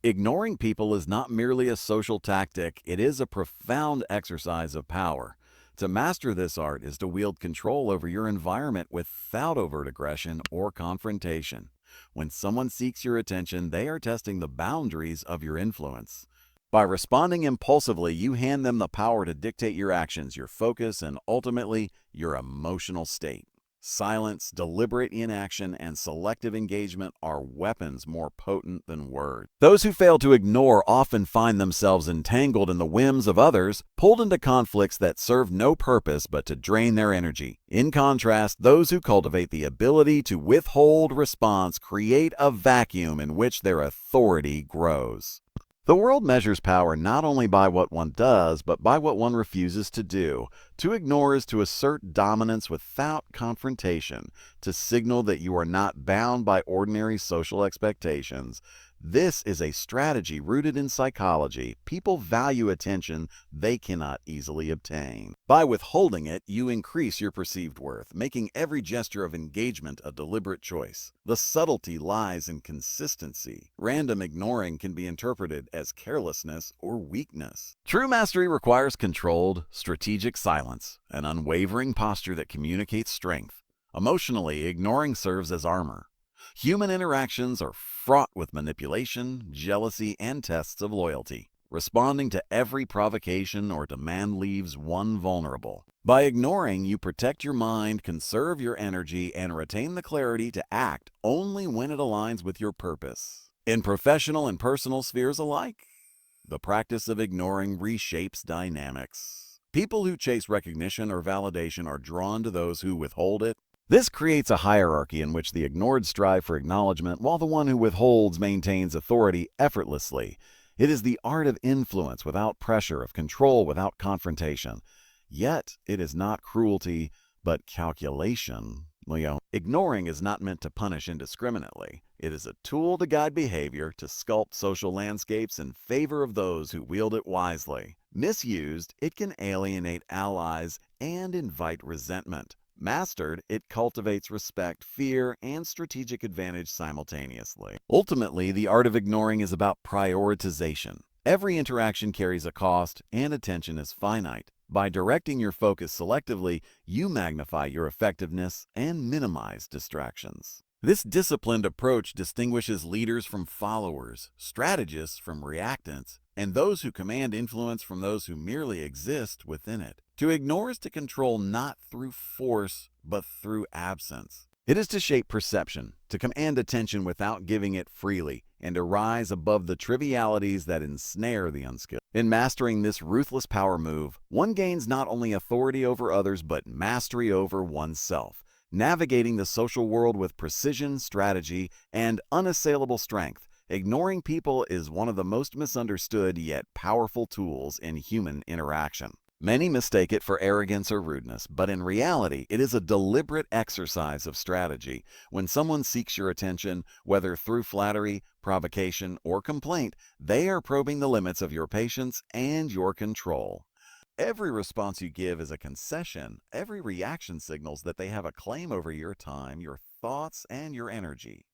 Ignoring people is not merely a social tactic, it is a profound exercise of power. To master this art is to wield control over your environment without overt aggression or confrontation. When someone seeks your attention, they are testing the boundaries of your influence. By responding impulsively, you hand them the power to dictate your actions, your focus, and ultimately, your emotional state. Silence, deliberate inaction, and selective engagement are weapons more potent than words. Those who fail to ignore often find themselves entangled in the whims of others, pulled into conflicts that serve no purpose but to drain their energy. In contrast, those who cultivate the ability to withhold response create a vacuum in which their authority grows. The world measures power not only by what one does, but by what one refuses to do. To ignore is to assert dominance without confrontation, to signal that you are not bound by ordinary social expectations. This is a strategy rooted in psychology. People value attention they cannot easily obtain. By withholding it, you increase your perceived worth, making every gesture of engagement a deliberate choice. The subtlety lies in consistency. Random ignoring can be interpreted as carelessness or weakness. True mastery requires controlled, strategic silence, an unwavering posture that communicates strength. Emotionally, ignoring serves as armor. Human interactions are fraught with manipulation, jealousy, and tests of loyalty. Responding to every provocation or demand leaves one vulnerable. By ignoring, you protect your mind, conserve your energy, and retain the clarity to act only when it aligns with your purpose. In professional and personal spheres alike, the practice of ignoring reshapes dynamics. People who chase recognition or validation are drawn to those who withhold it. This creates a hierarchy in which the ignored strive for acknowledgement while the one who withholds maintains authority effortlessly. It is the art of influence without pressure, of control without confrontation. Yet, it is not cruelty, but calculation. Ignoring is not meant to punish indiscriminately. It is a tool to guide behavior, to sculpt social landscapes in favor of those who wield it wisely. Misused, it can alienate allies and invite resentment. Mastered, it cultivates respect, fear, and strategic advantage simultaneously. Ultimately, the art of ignoring is about prioritization. Every interaction carries a cost, and attention is finite. By directing your focus selectively, you magnify your effectiveness and minimize distractions. This disciplined approach distinguishes leaders from followers, strategists from reactants, and those who command influence from those who merely exist within it. To ignore is to control not through force, but through absence. It is to shape perception, to command attention without giving it freely, and to rise above the trivialities that ensnare the unskilled. In mastering this ruthless power move, one gains not only authority over others, but mastery over oneself, navigating the social world with precision, strategy, and unassailable strength. Ignoring people is one of the most misunderstood yet powerful tools in human interaction. Many mistake it for arrogance or rudeness, but in reality, it is a deliberate exercise of strategy. When someone seeks your attention, whether through flattery, provocation, or complaint, they are probing the limits of your patience and your control. Every response you give is a concession. Every reaction signals that they have a claim over your time, your thoughts, and your energy.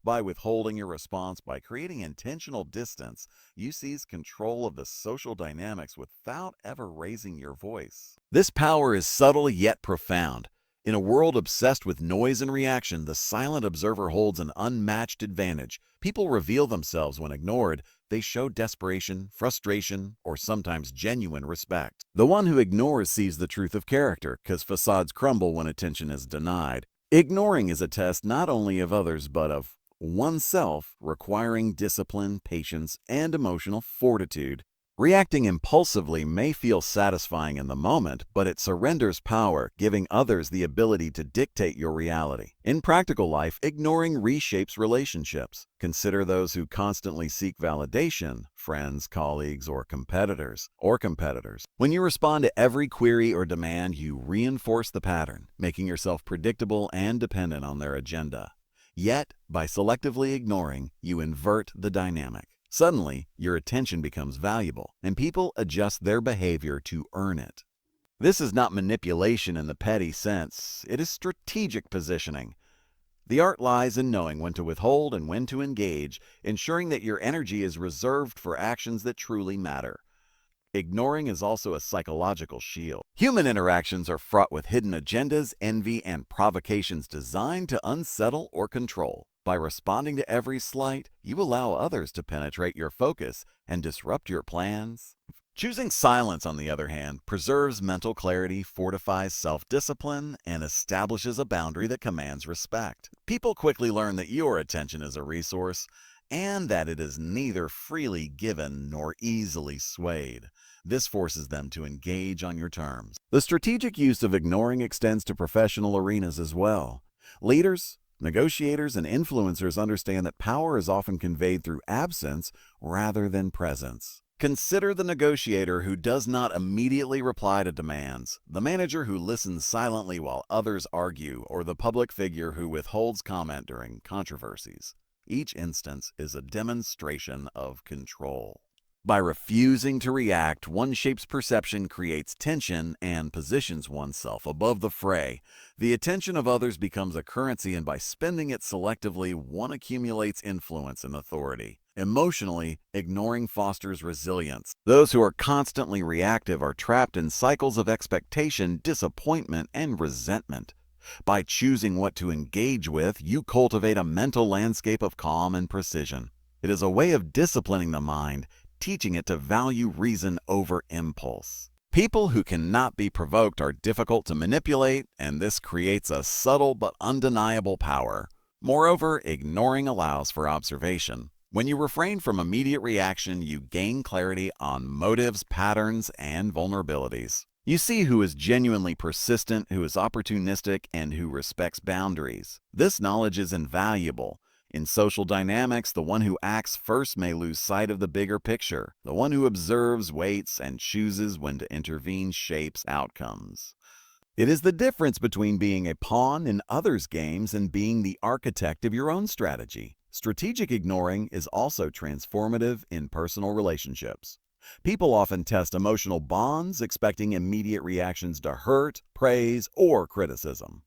By withholding your response, by creating intentional distance, you seize control of the social dynamics without ever raising your voice. This power is subtle yet profound. In a world obsessed with noise and reaction, the silent observer holds an unmatched advantage. People reveal themselves when ignored. They show desperation, frustration, or sometimes genuine respect. The one who ignores sees the truth of character, because facades crumble when attention is denied. Ignoring is a test not only of others, but of oneself, requiring discipline, patience, and emotional fortitude. Reacting impulsively may feel satisfying in the moment, but it surrenders power, giving others the ability to dictate your reality. In practical life, ignoring reshapes relationships. Consider those who constantly seek validation, friends, colleagues, or competitors. When you respond to every query or demand, you reinforce the pattern, making yourself predictable and dependent on their agenda. Yet, by selectively ignoring, you invert the dynamic. Suddenly, your attention becomes valuable, and people adjust their behavior to earn it. This is not manipulation in the petty sense. It is strategic positioning. The art lies in knowing when to withhold and when to engage, ensuring that your energy is reserved for actions that truly matter. Ignoring is also a psychological shield. Human interactions are fraught with hidden agendas, envy, and provocations designed to unsettle or control. By responding to every slight, you allow others to penetrate your focus and disrupt your plans. Choosing silence, on the other hand, preserves mental clarity, fortifies self-discipline, and establishes a boundary that commands respect. People quickly learn that your attention is a resource and that it is neither freely given nor easily swayed. This forces them to engage on your terms. The strategic use of ignoring extends to professional arenas as well. Leaders, negotiators, and influencers understand that power is often conveyed through absence rather than presence. Consider the negotiator who does not immediately reply to demands, the manager who listens silently while others argue, or the public figure who withholds comment during controversies. Each instance is a demonstration of control. By refusing to react, one shapes perception, creates tension, and positions oneself above the fray. The attention of others becomes a currency, and by spending it selectively, one accumulates influence and authority. Emotionally, ignoring fosters resilience. Those who are constantly reactive are trapped in cycles of expectation, disappointment, and resentment. By choosing what to engage with, you cultivate a mental landscape of calm and precision. It is a way of disciplining the mind, teaching it to value reason over impulse. People who cannot be provoked are difficult to manipulate, and this creates a subtle but undeniable power. Moreover, ignoring allows for observation. When you refrain from immediate reaction, you gain clarity on motives, patterns, and vulnerabilities. You see who is genuinely persistent, who is opportunistic, and who respects boundaries. This knowledge is invaluable. In social dynamics, the one who acts first may lose sight of the bigger picture. The one who observes, waits, and chooses when to intervene shapes outcomes. It is the difference between being a pawn in others' games and being the architect of your own strategy. Strategic ignoring is also transformative in personal relationships. People often test emotional bonds, expecting immediate reactions to hurt, praise, or criticism.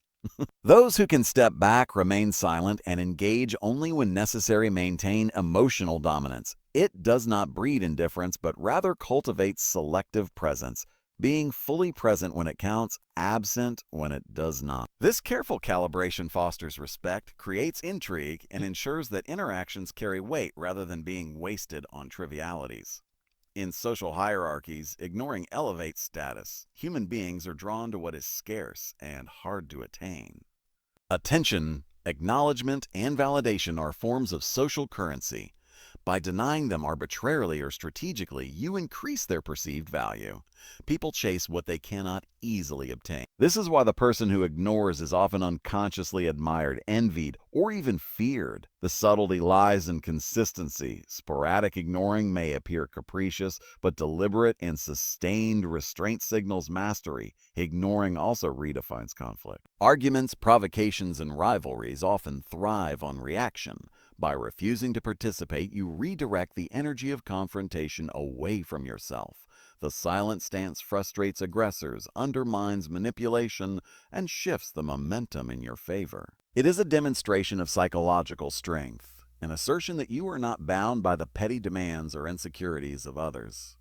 Those who can step back, remain silent, and engage only when necessary maintain emotional dominance. It does not breed indifference, but rather cultivates selective presence, being fully present when it counts, absent when it does not. This careful calibration fosters respect, creates intrigue, and ensures that interactions carry weight rather than being wasted on trivialities. In social hierarchies, ignoring elevates status. Human beings are drawn to what is scarce and hard to attain. Attention, acknowledgement, and validation are forms of social currency. By denying them arbitrarily or strategically, you increase their perceived value. People chase what they cannot easily obtain. This is why the person who ignores is often unconsciously admired, envied, or even feared. The subtlety lies in consistency. Sporadic ignoring may appear capricious, but deliberate and sustained restraint signals mastery. Ignoring also redefines conflict. Arguments, provocations, and rivalries often thrive on reaction. By refusing to participate, you redirect the energy of confrontation away from yourself. The silent stance frustrates aggressors, undermines manipulation, and shifts the momentum in your favor. It is a demonstration of psychological strength, an assertion that you are not bound by the petty demands or insecurities of others.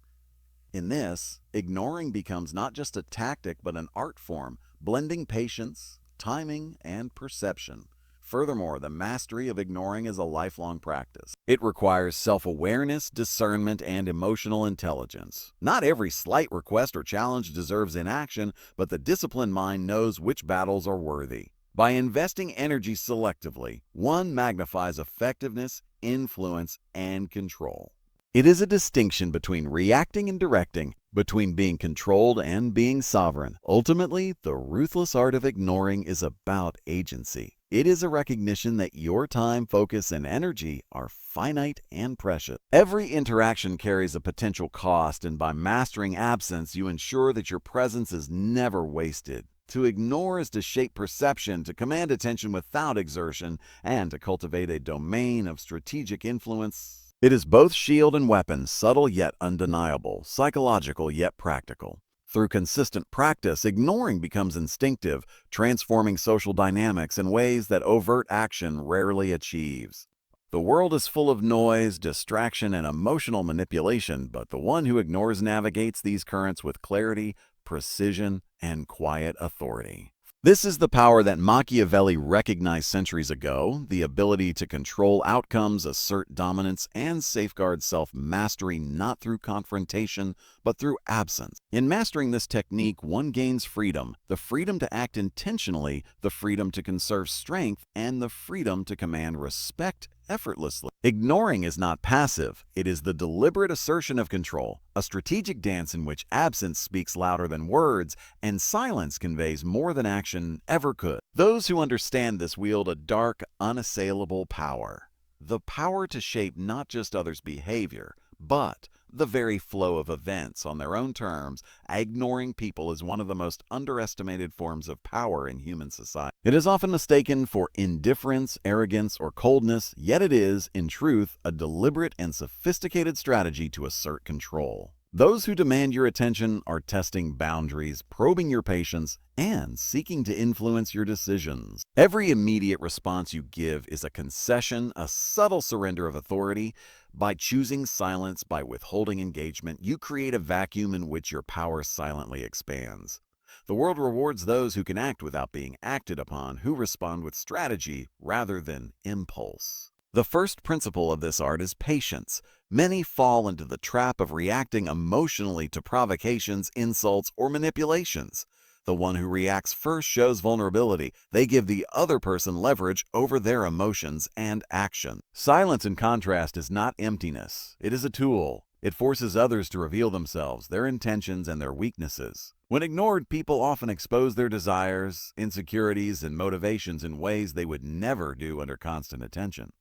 In this, ignoring becomes not just a tactic but an art form, blending patience, timing, and perception. Furthermore, the mastery of ignoring is a lifelong practice. It requires self-awareness, discernment, and emotional intelligence. Not every slight request or challenge deserves inaction, but the disciplined mind knows which battles are worthy. By investing energy selectively, one magnifies effectiveness, influence, and control. It is a distinction between reacting and directing, between being controlled and being sovereign. Ultimately, the ruthless art of ignoring is about agency. It is a recognition that your time, focus, and energy are finite and precious. Every interaction carries a potential cost, and by mastering absence, you ensure that your presence is never wasted. To ignore is to shape perception, to command attention without exertion, and to cultivate a domain of strategic influence. It is both shield and weapon, subtle yet undeniable, psychological yet practical. Through consistent practice, ignoring becomes instinctive, transforming social dynamics in ways that overt action rarely achieves. The world is full of noise, distraction, and emotional manipulation, but the one who ignores navigates these currents with clarity, precision, and quiet authority. This is the power that Machiavelli recognized centuries ago, the ability to control outcomes, assert dominance, and safeguard self-mastery not through confrontation, but through absence. In mastering this technique, one gains freedom, the freedom to act intentionally, the freedom to conserve strength, and the freedom to command respect effortlessly. Ignoring is not passive, it is the deliberate assertion of control, a strategic dance in which absence speaks louder than words and silence conveys more than action ever could. Those who understand this wield a dark, unassailable power. The power to shape not just others' behavior, but the very flow of events on their own terms. Ignoring people is one of the most underestimated forms of power in human society. It is often mistaken for indifference, arrogance, or coldness, yet it is, in truth, a deliberate and sophisticated strategy to assert control. Those who demand your attention are testing boundaries, probing your patience, and seeking to influence your decisions. Every immediate response you give is a concession, a subtle surrender of authority. By choosing silence, by withholding engagement, you create a vacuum in which your power silently expands. The world rewards those who can act without being acted upon, who respond with strategy rather than impulse. The first principle of this art is patience. Many fall into the trap of reacting emotionally to provocations, insults, or manipulations. The one who reacts first shows vulnerability. They give the other person leverage over their emotions and action. Silence, in contrast, is not emptiness. It is a tool. It forces others to reveal themselves, their intentions, and their weaknesses. When ignored, people often expose their desires, insecurities, and motivations in ways they would never do under constant attention.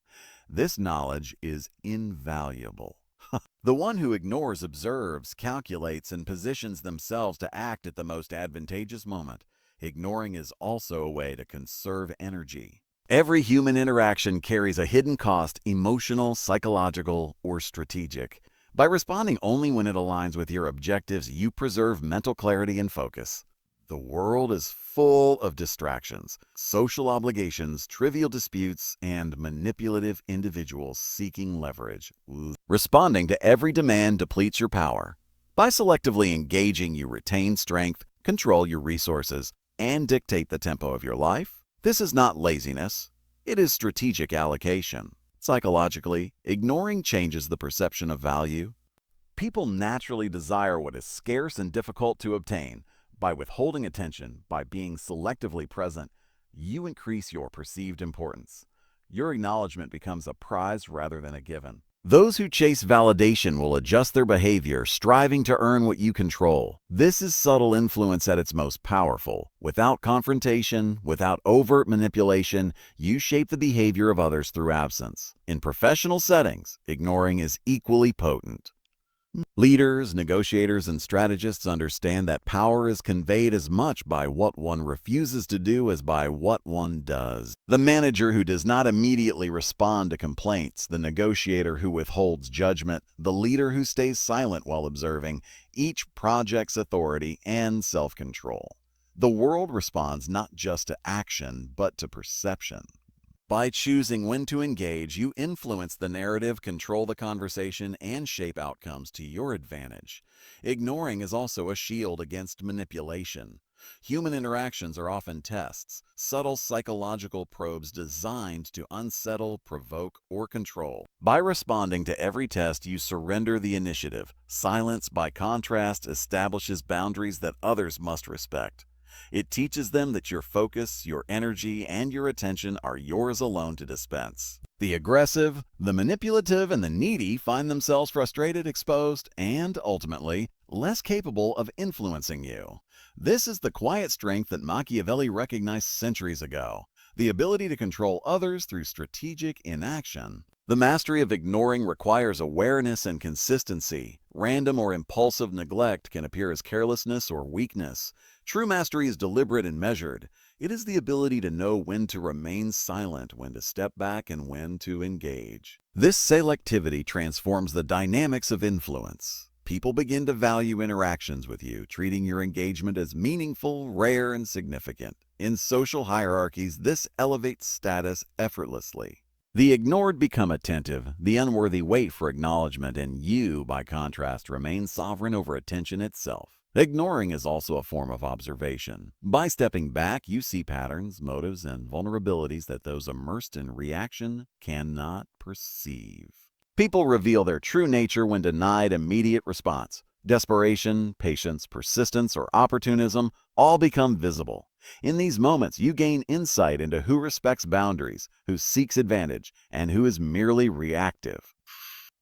This knowledge is invaluable. The one who ignores observes, calculates, and positions themselves to act at the most advantageous moment. Ignoring is also a way to conserve energy. Every human interaction carries a hidden cost, emotional, psychological, or strategic. By responding only when it aligns with your objectives, you preserve mental clarity and focus. The world is full of distractions, social obligations, trivial disputes, and manipulative individuals seeking leverage. Responding to every demand depletes your power. By selectively engaging, you retain strength, control your resources, and dictate the tempo of your life. This is not laziness. It is strategic allocation. Psychologically, ignoring changes the perception of value. People naturally desire what is scarce and difficult to obtain. By withholding attention, by being selectively present, you increase your perceived importance. Your acknowledgement becomes a prize rather than a given. Those who chase validation will adjust their behavior, striving to earn what you control. This is subtle influence at its most powerful. Without confrontation, without overt manipulation, you shape the behavior of others through absence. In professional settings, ignoring is equally potent. Leaders, negotiators, and strategists understand that power is conveyed as much by what one refuses to do as by what one does. The manager who does not immediately respond to complaints, the negotiator who withholds judgment, the leader who stays silent while observing, each projects authority and self-control. The world responds not just to action, but to perception. By choosing when to engage, you influence the narrative, control the conversation, and shape outcomes to your advantage. Ignoring is also a shield against manipulation. Human interactions are often tests, subtle psychological probes designed to unsettle, provoke, or control. By responding to every test, you surrender the initiative. Silence, by contrast, establishes boundaries that others must respect. It teaches them that your focus, your energy, and your attention are yours alone to dispense. The aggressive, the manipulative, and the needy find themselves frustrated, exposed, and, ultimately, less capable of influencing you. This is the quiet strength that Machiavelli recognized centuries ago, the ability to control others through strategic inaction. The mastery of ignoring requires awareness and consistency. Random or impulsive neglect can appear as carelessness or weakness. True mastery is deliberate and measured. It is the ability to know when to remain silent, when to step back, and when to engage. This selectivity transforms the dynamics of influence. People begin to value interactions with you, treating your engagement as meaningful, rare, and significant. In social hierarchies, this elevates status effortlessly. The ignored become attentive, the unworthy wait for acknowledgement, and you, by contrast, remain sovereign over attention itself. Ignoring is also a form of observation. By stepping back, you see patterns, motives, and vulnerabilities that those immersed in reaction cannot perceive. People reveal their true nature when denied immediate response. Desperation, patience, persistence, or opportunism all become visible. In these moments, you gain insight into who respects boundaries, who seeks advantage, and who is merely reactive.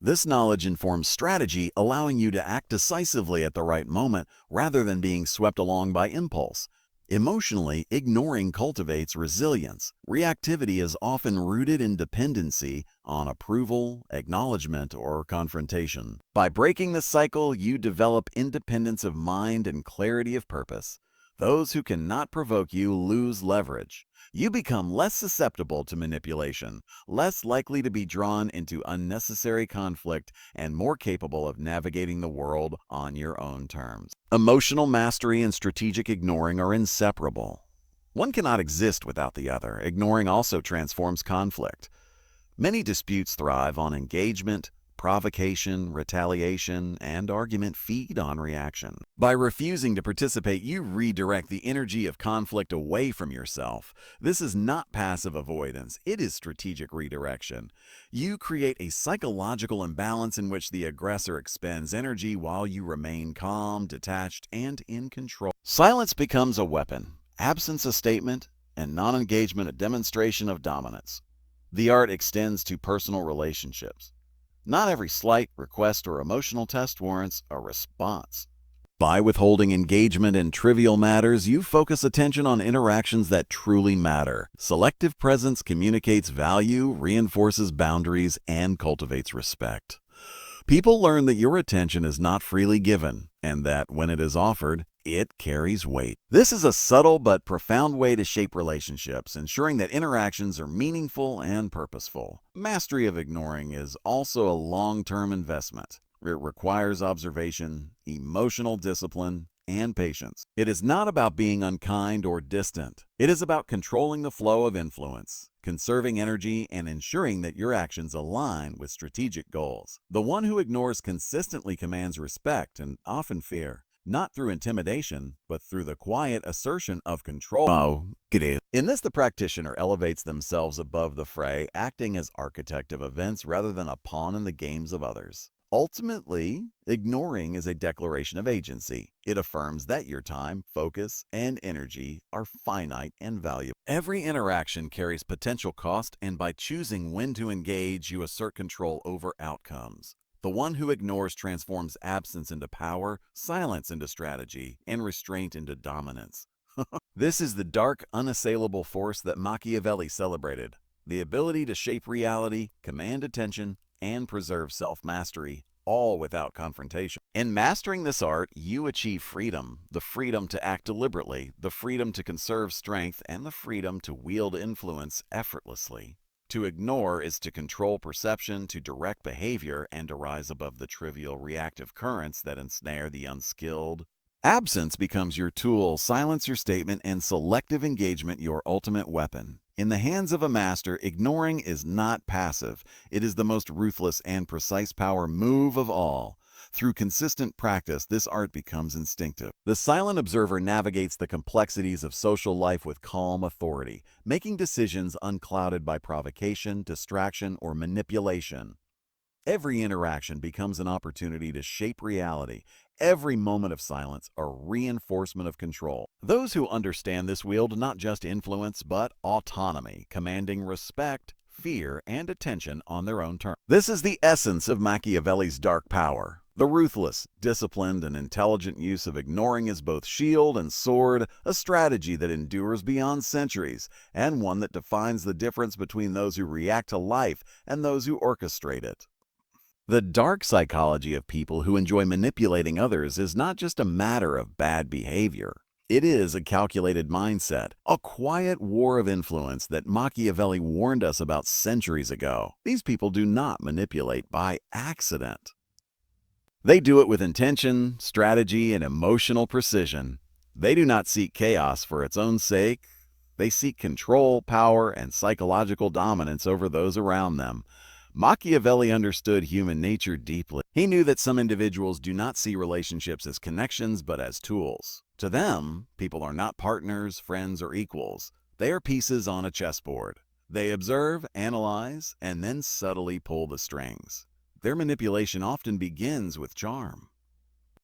This knowledge informs strategy, allowing you to act decisively at the right moment rather than being swept along by impulse. Emotionally, ignoring cultivates resilience. Reactivity is often rooted in dependency on approval, acknowledgement, or confrontation. By breaking this cycle, you develop independence of mind and clarity of purpose. Those who cannot provoke you lose leverage. You become less susceptible to manipulation, less likely to be drawn into unnecessary conflict, and more capable of navigating the world on your own terms. Emotional mastery and strategic ignoring are inseparable. One cannot exist without the other. Ignoring also transforms conflict. Many disputes thrive on engagement. Provocation, retaliation, and argument feed on reaction. By refusing to participate, you redirect the energy of conflict away from yourself. This is not passive avoidance, it is strategic redirection. You create a psychological imbalance in which the aggressor expends energy while you remain calm, detached, and in control. Silence becomes a weapon, absence a statement, and non-engagement a demonstration of dominance. The art extends to personal relationships. Not every slight, request, or emotional test warrants a response. By withholding engagement in trivial matters, you focus attention on interactions that truly matter. Selective presence communicates value, reinforces boundaries, and cultivates respect. People learn that your attention is not freely given, and that when it is offered, it carries weight. This is a subtle but profound way to shape relationships, ensuring that interactions are meaningful and purposeful. Mastery of ignoring is also a long-term investment. It requires observation, emotional discipline, and patience. It is not about being unkind or distant. It is about controlling the flow of influence, conserving energy, and ensuring that your actions align with strategic goals. The one who ignores consistently commands respect and often fear, not through intimidation, but through the quiet assertion of control. In this, the practitioner elevates themselves above the fray, acting as architect of events rather than a pawn in the games of others. Ultimately, ignoring is a declaration of agency. It affirms that your time, focus, and energy are finite and valuable. Every interaction carries potential cost, and by choosing when to engage, you assert control over outcomes. The one who ignores transforms absence into power, silence into strategy, and restraint into dominance. This is the dark, unassailable force that Machiavelli celebrated. The ability to shape reality, command attention, and preserve self-mastery, all without confrontation. In mastering this art, you achieve freedom, the freedom to act deliberately, the freedom to conserve strength, and the freedom to wield influence effortlessly. To ignore is to control perception, to direct behavior, and to rise above the trivial reactive currents that ensnare the unskilled. Absence becomes your tool, silence your statement, and selective engagement your ultimate weapon. In the hands of a master, ignoring is not passive. It is the most ruthless and precise power move of all. Through consistent practice, this art becomes instinctive. The silent observer navigates the complexities of social life with calm authority, making decisions unclouded by provocation, distraction, or manipulation. Every interaction becomes an opportunity to shape reality. Every moment of silence a reinforcement of control. Those who understand this wield not just influence, but autonomy, commanding respect, fear, and attention on their own terms. This is the essence of Machiavelli's dark power. The ruthless, disciplined, and intelligent use of ignoring is both shield and sword, a strategy that endures beyond centuries, and one that defines the difference between those who react to life and those who orchestrate it. The dark psychology of people who enjoy manipulating others is not just a matter of bad behavior. It is a calculated mindset, a quiet war of influence that Machiavelli warned us about centuries ago. These people do not manipulate by accident. They do it with intention, strategy, and emotional precision. They do not seek chaos for its own sake. They seek control, power, and psychological dominance over those around them. Machiavelli understood human nature deeply. He knew that some individuals do not see relationships as connections but as tools. To them, people are not partners, friends, or equals. They are pieces on a chessboard. They observe, analyze, and then subtly pull the strings. Their manipulation often begins with charm.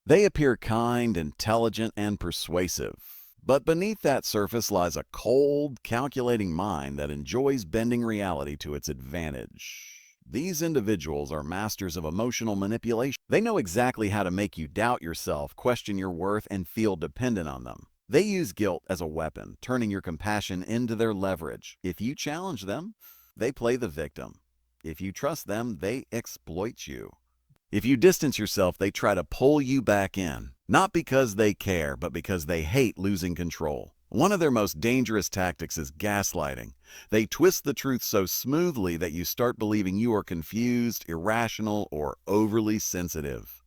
They appear kind, intelligent, and persuasive. But beneath that surface lies a cold, calculating mind that enjoys bending reality to its advantage. These individuals are masters of emotional manipulation. They know exactly how to make you doubt yourself, question your worth, and feel dependent on them. They use guilt as a weapon, turning your compassion into their leverage. If you challenge them, they play the victim. If you trust them, they exploit you. If you distance yourself, they try to pull you back in, not because they care, but because they hate losing control. One of their most dangerous tactics is gaslighting. They twist the truth so smoothly that you start believing you are confused, irrational, or overly sensitive.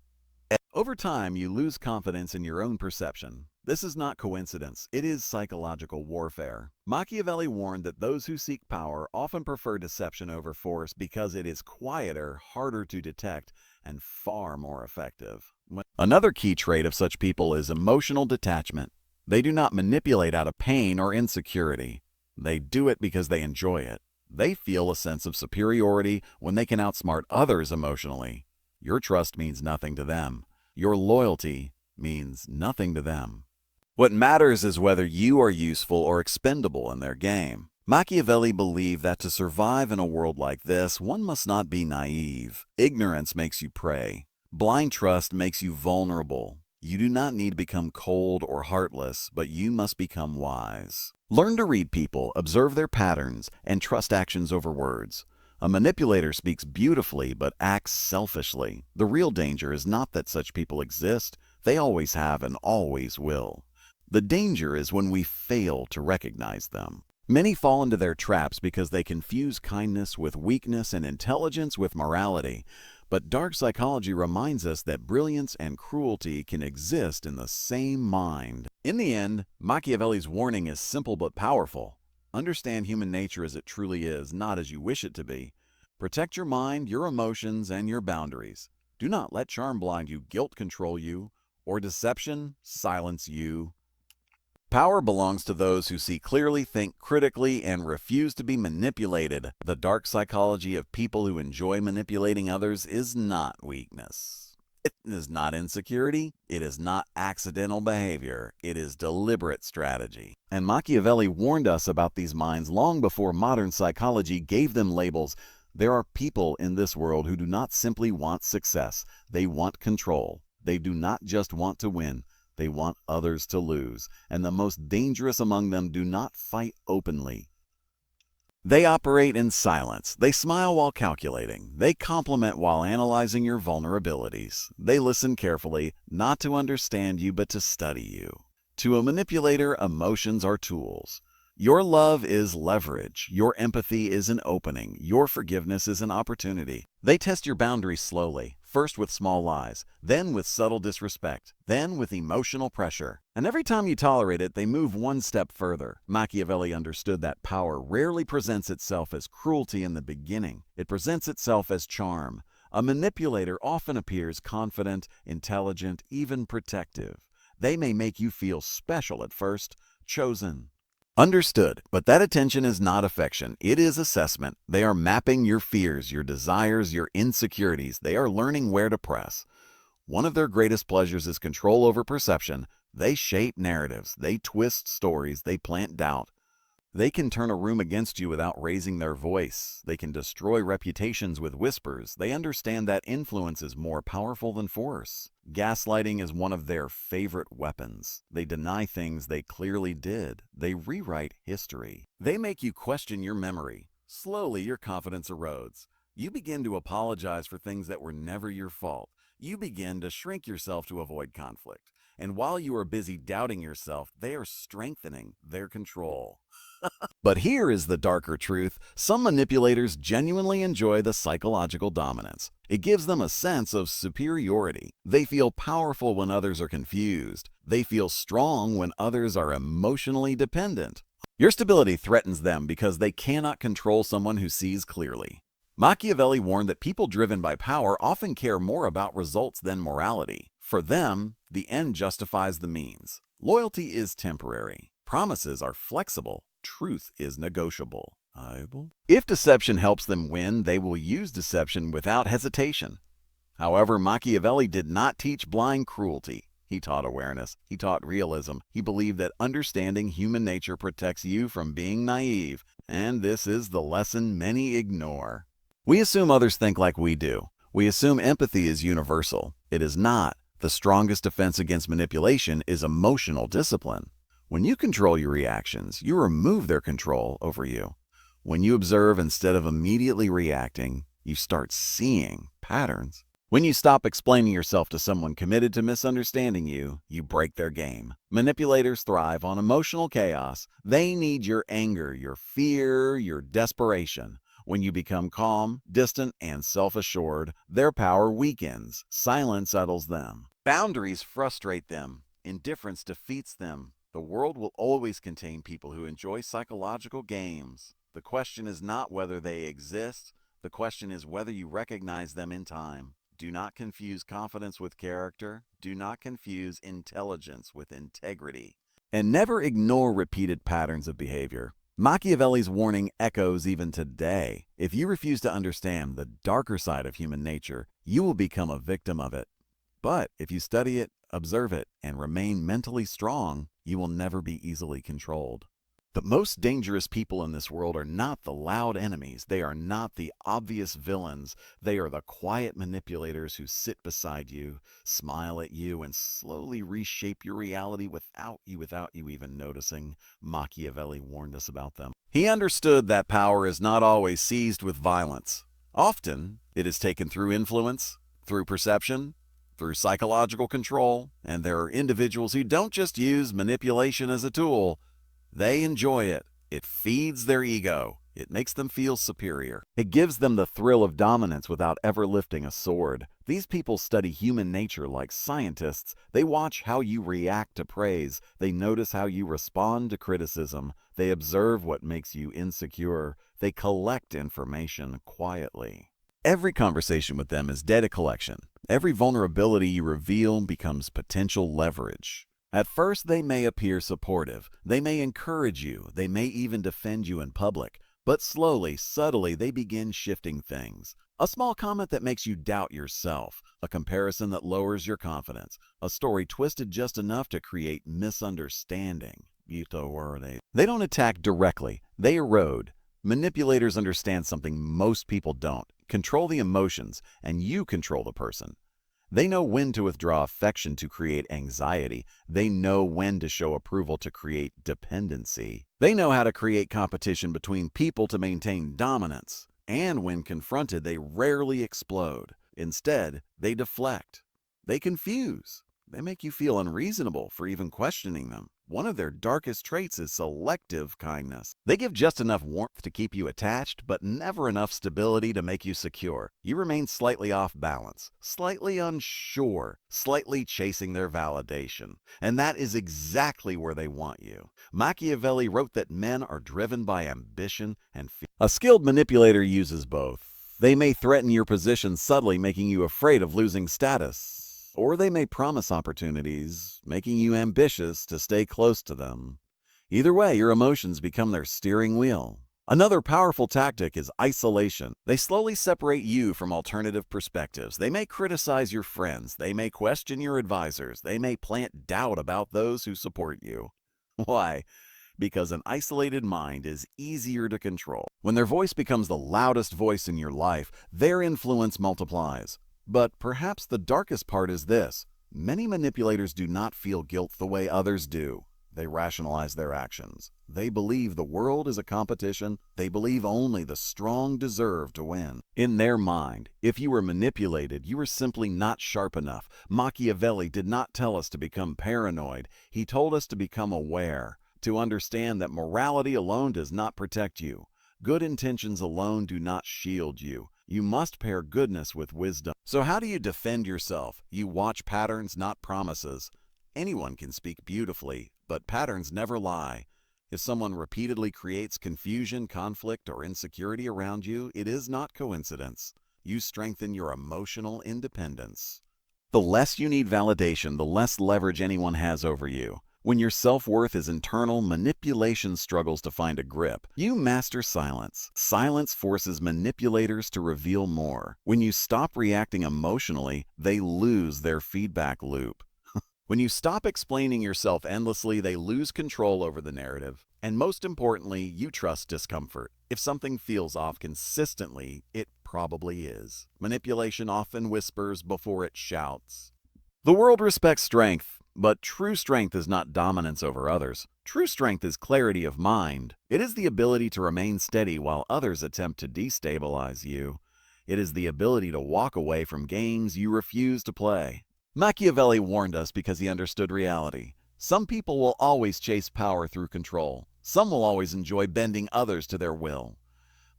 Over time, you lose confidence in your own perception. This is not coincidence, it is psychological warfare. Machiavelli warned that those who seek power often prefer deception over force because it is quieter, harder to detect, and far more effective. Another key trait of such people is emotional detachment. They do not manipulate out of pain or insecurity. They do it because they enjoy it. They feel a sense of superiority when they can outsmart others emotionally. Your trust means nothing to them. Your loyalty means nothing to them. What matters is whether you are useful or expendable in their game. Machiavelli believed that to survive in a world like this, one must not be naive. Ignorance makes you prey. Blind trust makes you vulnerable. You do not need to become cold or heartless, but you must become wise. Learn to read people, observe their patterns, and trust actions over words. A manipulator speaks beautifully but acts selfishly. The real danger is not that such people exist. They always have and always will. The danger is when we fail to recognize them. Many fall into their traps because they confuse kindness with weakness and intelligence with morality. But dark psychology reminds us that brilliance and cruelty can exist in the same mind. In the end, Machiavelli's warning is simple but powerful. Understand human nature as it truly is, not as you wish it to be. Protect your mind, your emotions, and your boundaries. Do not let charm blind you, guilt control you, or deception silence you. Power belongs to those who see clearly, think critically, and refuse to be manipulated. The dark psychology of people who enjoy manipulating others is not weakness. It is not insecurity. It is not accidental behavior. It is deliberate strategy. And Machiavelli warned us about these minds long before modern psychology gave them labels. There are people in this world who do not simply want success. They want control. They do not just want to win. They want others to lose, and the most dangerous among them do not fight openly. They operate in silence. They smile while calculating. They compliment while analyzing your vulnerabilities. They listen carefully, not to understand you, but to study you. To a manipulator, emotions are tools. Your love is leverage. Your empathy is an opening. Your forgiveness is an opportunity. They test your boundaries slowly. First with small lies, then with subtle disrespect, then with emotional pressure. And every time you tolerate it, they move one step further. Machiavelli understood that power rarely presents itself as cruelty in the beginning. It presents itself as charm. A manipulator often appears confident, intelligent, even protective. They may make you feel special at first, chosen. Understood, but that attention is not affection. It is assessment. They are mapping your fears, your desires, your insecurities. They are learning where to press. One of their greatest pleasures is control over perception. They shape narratives. They twist stories. They plant doubt. They can turn a room against you without raising their voice. They can destroy reputations with whispers. They understand that influence is more powerful than force. Gaslighting is one of their favorite weapons. They deny things they clearly did. They rewrite history. They make you question your memory. Slowly, your confidence erodes. You begin to apologize for things that were never your fault. You begin to shrink yourself to avoid conflict. And while you are busy doubting yourself, they are strengthening their control. But here is the darker truth. Some manipulators genuinely enjoy the psychological dominance. It gives them a sense of superiority. They feel powerful when others are confused. They feel strong when others are emotionally dependent. Your stability threatens them because they cannot control someone who sees clearly. Machiavelli warned that people driven by power often care more about results than morality. For them, the end justifies the means. Loyalty is temporary. Promises are flexible. Truth is negotiable. If deception helps them win, they will use deception without hesitation. However, Machiavelli did not teach blind cruelty. He taught awareness. He taught realism. He believed that understanding human nature protects you from being naive. And this is the lesson many ignore. We assume others think like we do. We assume empathy is universal. It is not. The strongest defense against manipulation is emotional discipline. When you control your reactions, you remove their control over you. When you observe instead of immediately reacting, you start seeing patterns. When you stop explaining yourself to someone committed to misunderstanding you, you break their game. Manipulators thrive on emotional chaos. They need your anger, your fear, your desperation. When you become calm, distant, and self-assured, their power weakens. Silence settles them. Boundaries frustrate them. Indifference defeats them. The world will always contain people who enjoy psychological games. The question is not whether they exist. The question is whether you recognize them in time. Do not confuse confidence with character. Do not confuse intelligence with integrity. And never ignore repeated patterns of behavior. Machiavelli's warning echoes even today. If you refuse to understand the darker side of human nature, you will become a victim of it. But if you study it, observe it, and remain mentally strong, you will never be easily controlled. The most dangerous people in this world are not the loud enemies. They are not the obvious villains. They are the quiet manipulators who sit beside you, smile at you, and slowly reshape your reality without you even noticing. Machiavelli warned us about them. He understood that power is not always seized with violence. Often, it is taken through influence, through perception, through psychological control, and there are individuals who don't just use manipulation as a tool. They enjoy it. It feeds their ego. It makes them feel superior. It gives them the thrill of dominance without ever lifting a sword. These people study human nature like scientists. They watch how you react to praise. They notice how you respond to criticism. They observe what makes you insecure. They collect information quietly. Every conversation with them is data collection. Every vulnerability you reveal becomes potential leverage. At first, they may appear supportive. They may encourage you. They may even defend you in public. But slowly, subtly, they begin shifting things. A small comment that makes you doubt yourself. A comparison that lowers your confidence. A story twisted just enough to create misunderstanding. They don't attack directly. They erode. Manipulators understand something most people don't. Control the emotions, and you control the person. They know when to withdraw affection to create anxiety. They know when to show approval to create dependency. They know how to create competition between people to maintain dominance. And when confronted, they rarely explode. Instead, they deflect. They confuse. They make you feel unreasonable for even questioning them. One of their darkest traits is selective kindness. They give just enough warmth to keep you attached, but never enough stability to make you secure. You remain slightly off balance, slightly unsure, slightly chasing their validation. And that is exactly where they want you. Machiavelli wrote that men are driven by ambition and fear. A skilled manipulator uses both. They may threaten your position subtly, making you afraid of losing status. Or they may promise opportunities, making you ambitious to stay close to them. Either way, your emotions become their steering wheel. Another powerful tactic is isolation. They slowly separate you from alternative perspectives. They may criticize your friends. They may question your advisors. They may plant doubt about those who support you. Why? Because an isolated mind is easier to control. When their voice becomes the loudest voice in your life, their influence multiplies. But perhaps the darkest part is this: many manipulators do not feel guilt the way others do. They rationalize their actions. They believe the world is a competition. They believe only the strong deserve to win. In their mind, if you were manipulated, you were simply not sharp enough. Machiavelli did not tell us to become paranoid. He told us to become aware, to understand that morality alone does not protect you. Good intentions alone do not shield you. You must pair goodness with wisdom. So how do you defend yourself? You watch patterns, not promises. Anyone can speak beautifully, but patterns never lie. If someone repeatedly creates confusion, conflict, or insecurity around you, it is not coincidence. You strengthen your emotional independence. The less you need validation, the less leverage anyone has over you. When your self-worth is internal, manipulation struggles to find a grip. You master silence. Silence forces manipulators to reveal more. When you stop reacting emotionally, they lose their feedback loop. When you stop explaining yourself endlessly, they lose control over the narrative. And most importantly, you trust discomfort. If something feels off consistently, it probably is. Manipulation often whispers before it shouts. The world respects strength, but true strength is not dominance over others. True strength is clarity of mind. It is the ability to remain steady while others attempt to destabilize you. It is the ability to walk away from games you refuse to play. Machiavelli warned us because he understood reality. Some people will always chase power through control. Some will always enjoy bending others to their will.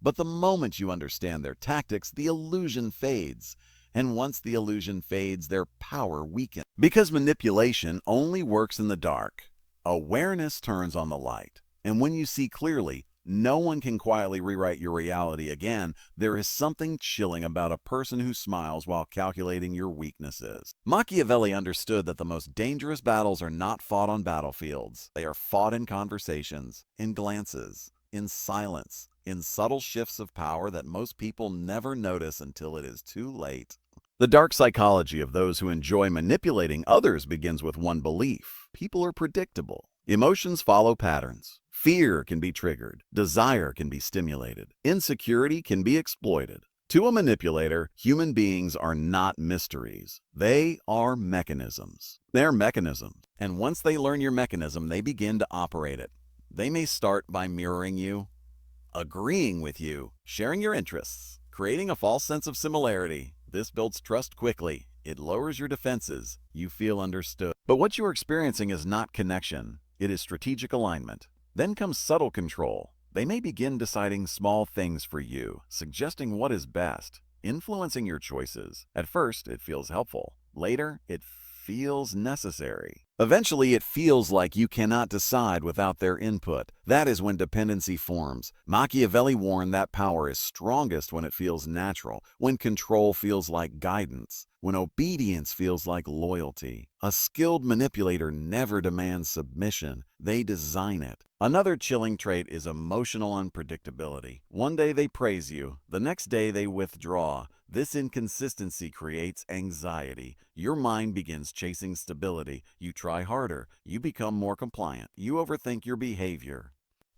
But the moment you understand their tactics, the illusion fades. And once the illusion fades, their power weakens. Because manipulation only works in the dark, awareness turns on the light. And when you see clearly, no one can quietly rewrite your reality again. There is something chilling about a person who smiles while calculating your weaknesses. Machiavelli understood that the most dangerous battles are not fought on battlefields. They are fought in conversations, in glances, in silence, in subtle shifts of power that most people never notice until it is too late. The dark psychology of those who enjoy manipulating others begins with one belief: people are predictable. Emotions follow patterns. Fear can be triggered. Desire can be stimulated. Insecurity can be exploited. To a manipulator, human beings are not mysteries. They are mechanisms. They're mechanisms. And once they learn your mechanism, they begin to operate it. They may start by mirroring you, agreeing with you, sharing your interests, creating a false sense of similarity. This builds trust quickly. It lowers your defenses. You feel understood. But what you're experiencing is not connection. It is strategic alignment. Then comes subtle control. They may begin deciding small things for you, suggesting what is best, influencing your choices. At first, it feels helpful. Later, it feels necessary. Eventually, it feels like you cannot decide without their input. That is when dependency forms. Machiavelli warned that power is strongest when it feels natural, when control feels like guidance, when obedience feels like loyalty. A skilled manipulator never demands submission. They design it. Another chilling trait is emotional unpredictability. One day they praise you, the next day they withdraw. This inconsistency creates anxiety. Your mind begins chasing stability. You try harder. You become more compliant. You overthink your behavior.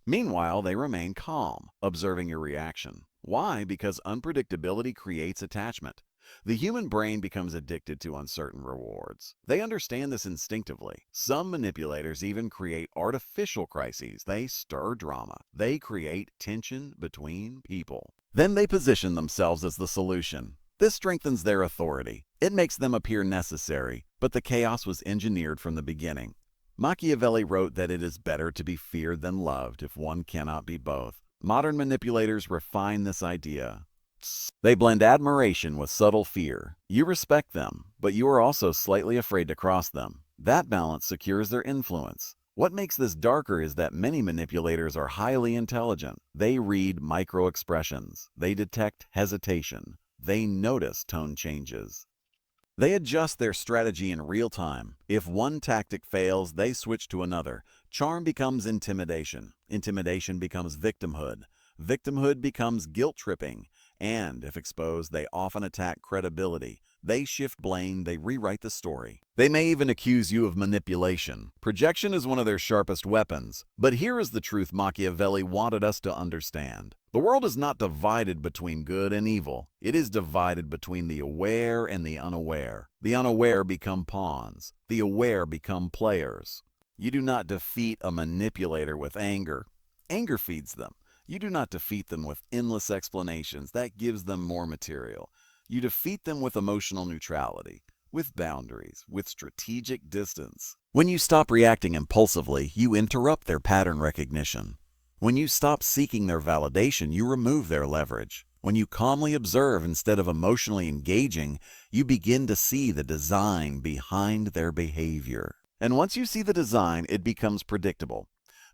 Meanwhile, they remain calm, observing your reaction. Why? Because unpredictability creates attachment. The human brain becomes addicted to uncertain rewards. They understand this instinctively. Some manipulators even create artificial crises. They stir drama. They create tension between people. Then they position themselves as the solution. This strengthens their authority. It makes them appear necessary, but the chaos was engineered from the beginning. Machiavelli wrote that it is better to be feared than loved if one cannot be both. Modern manipulators refine this idea. They blend admiration with subtle fear. You respect them, but you are also slightly afraid to cross them. That balance secures their influence. What makes this darker is that many manipulators are highly intelligent. They read micro-expressions. They detect hesitation. They notice tone changes. They adjust their strategy in real time. If one tactic fails, they switch to another. Charm becomes intimidation. Intimidation becomes victimhood. Victimhood becomes guilt-tripping. And, if exposed, they often attack credibility. They shift blame, they rewrite the story. They may even accuse you of manipulation. Projection is one of their sharpest weapons. But here is the truth Machiavelli wanted us to understand. The world is not divided between good and evil. It is divided between the aware and the unaware. The unaware become pawns. The aware become players. You do not defeat a manipulator with anger. Anger feeds them. You do not defeat them with endless explanations. That gives them more material. You defeat them with emotional neutrality, with boundaries, with strategic distance. When you stop reacting impulsively, you interrupt their pattern recognition. When you stop seeking their validation, you remove their leverage. When you calmly observe instead of emotionally engaging, you begin to see the design behind their behavior. And once you see the design, it becomes predictable.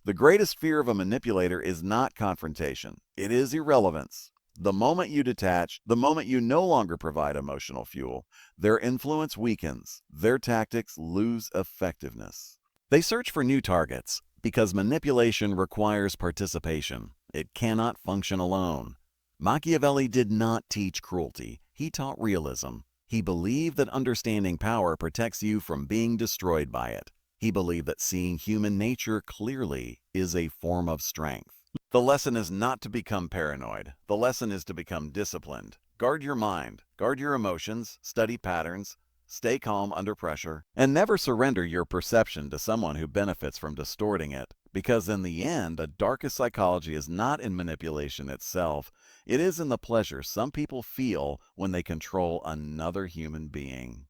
The greatest fear of a manipulator is not confrontation. It is irrelevance. The moment you detach, the moment you no longer provide emotional fuel, their influence weakens. Their tactics lose effectiveness. They search for new targets because manipulation requires participation. It cannot function alone. Machiavelli did not teach cruelty. He taught realism. He believed that understanding power protects you from being destroyed by it. He believed that seeing human nature clearly is a form of strength. The lesson is not to become paranoid. The lesson is to become disciplined. Guard your mind, guard your emotions, study patterns, stay calm under pressure, and never surrender your perception to someone who benefits from distorting it. Because in the end, the darkest psychology is not in manipulation itself. It is in the pleasure some people feel when they control another human being.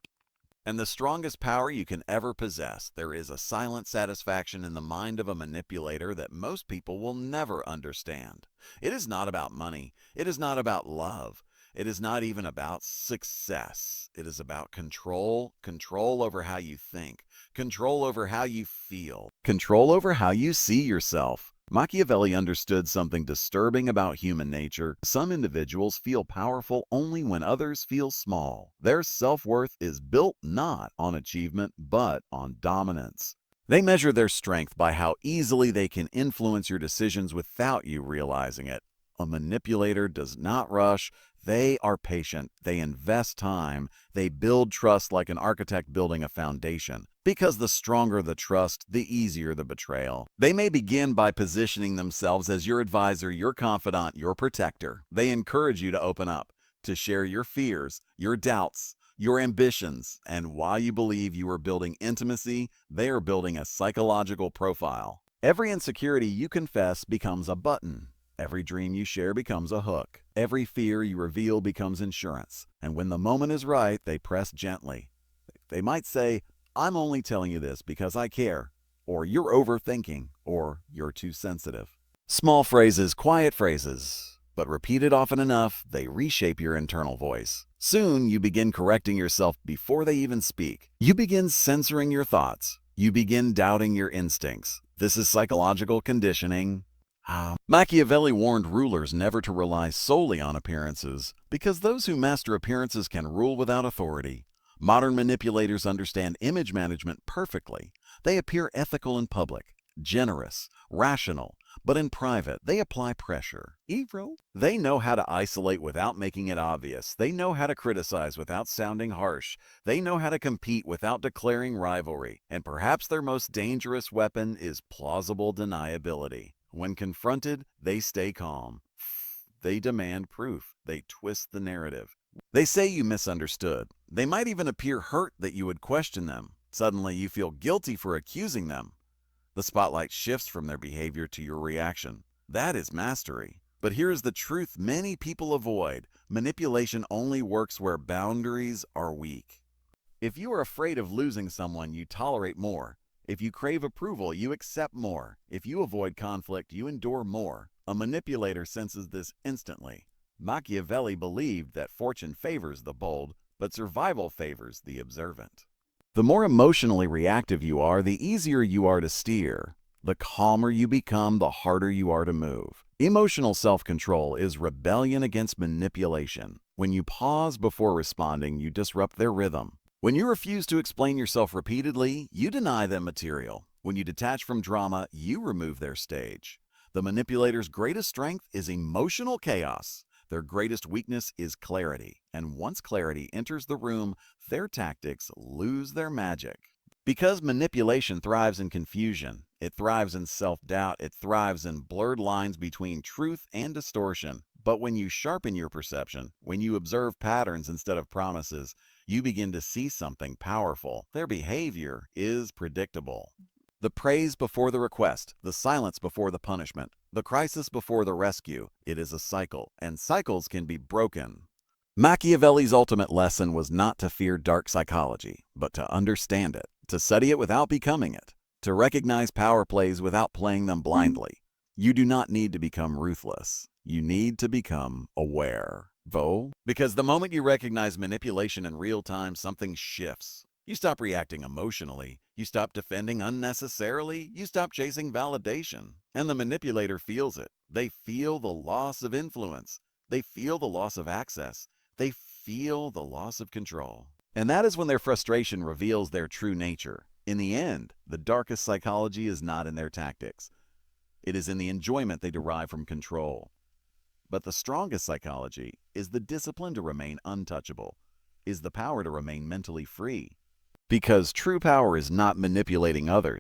And the strongest power you can ever possess, there is a silent satisfaction in the mind of a manipulator that most people will never understand. It is not about money. It is not about love. It is not even about success. It is about control, control over how you think, control over how you feel, control over how you see yourself. Machiavelli understood something disturbing about human nature. Some individuals feel powerful only when others feel small. Their self-worth is built not on achievement, but on dominance. They measure their strength by how easily they can influence your decisions without you realizing it. A manipulator does not rush. They are patient. They invest time. They build trust like an architect building a foundation. Because the stronger the trust, the easier the betrayal. They may begin by positioning themselves as your advisor, your confidant, your protector. They encourage you to open up, to share your fears, your doubts, your ambitions, and while you believe you are building intimacy, they are building a psychological profile. Every insecurity you confess becomes a button. Every dream you share becomes a hook. Every fear you reveal becomes insurance. And when the moment is right, they press gently. They might say, "I'm only telling you this because I care," or "You're overthinking," or "You're too sensitive." Small phrases, quiet phrases, but repeated often enough, they reshape your internal voice. Soon, you begin correcting yourself before they even speak. You begin censoring your thoughts. You begin doubting your instincts. This is psychological conditioning. Machiavelli warned rulers never to rely solely on appearances, because those who master appearances can rule without authority. Modern manipulators understand image management perfectly. They appear ethical in public, generous, rational, but in private, they apply pressure. Evil. They know how to isolate without making it obvious. They know how to criticize without sounding harsh. They know how to compete without declaring rivalry. And perhaps their most dangerous weapon is plausible deniability. When confronted, they stay calm. They demand proof. They twist the narrative. They say you misunderstood. They might even appear hurt that you would question them. Suddenly, you feel guilty for accusing them. The spotlight shifts from their behavior to your reaction. That is mastery. But here is the truth many people avoid. Manipulation only works where boundaries are weak. If you are afraid of losing someone, you tolerate more. If you crave approval, you accept more. If you avoid conflict, you endure more. A manipulator senses this instantly. Machiavelli believed that fortune favors the bold, but survival favors the observant. The more emotionally reactive you are, the easier you are to steer. The calmer you become, the harder you are to move. Emotional self-control is rebellion against manipulation. When you pause before responding, you disrupt their rhythm. When you refuse to explain yourself repeatedly, you deny them material. When you detach from drama, you remove their stage. The manipulator's greatest strength is emotional chaos. Their greatest weakness is clarity. And once clarity enters the room, their tactics lose their magic. Because manipulation thrives in confusion, it thrives in self-doubt, it thrives in blurred lines between truth and distortion. But when you sharpen your perception, when you observe patterns instead of promises, you begin to see something powerful. Their behavior is predictable. The praise before the request, the silence before the punishment, the crisis before the rescue. It is a cycle, and cycles can be broken. Machiavelli's ultimate lesson was not to fear dark psychology, but to understand it, to study it without becoming it, to recognize power plays without playing them blindly. You do not need to become ruthless. You need to become aware. Because the moment you recognize manipulation in real time, something shifts. You stop reacting emotionally. You stop defending unnecessarily. You stop chasing validation. And the manipulator feels it. They feel the loss of influence. They feel the loss of access. They feel the loss of control. And that is when their frustration reveals their true nature. In the end, the darkest psychology is not in their tactics. It is in the enjoyment they derive from control. But the strongest psychology is the discipline to remain untouchable, is the power to remain mentally free. Because true power is not manipulating others.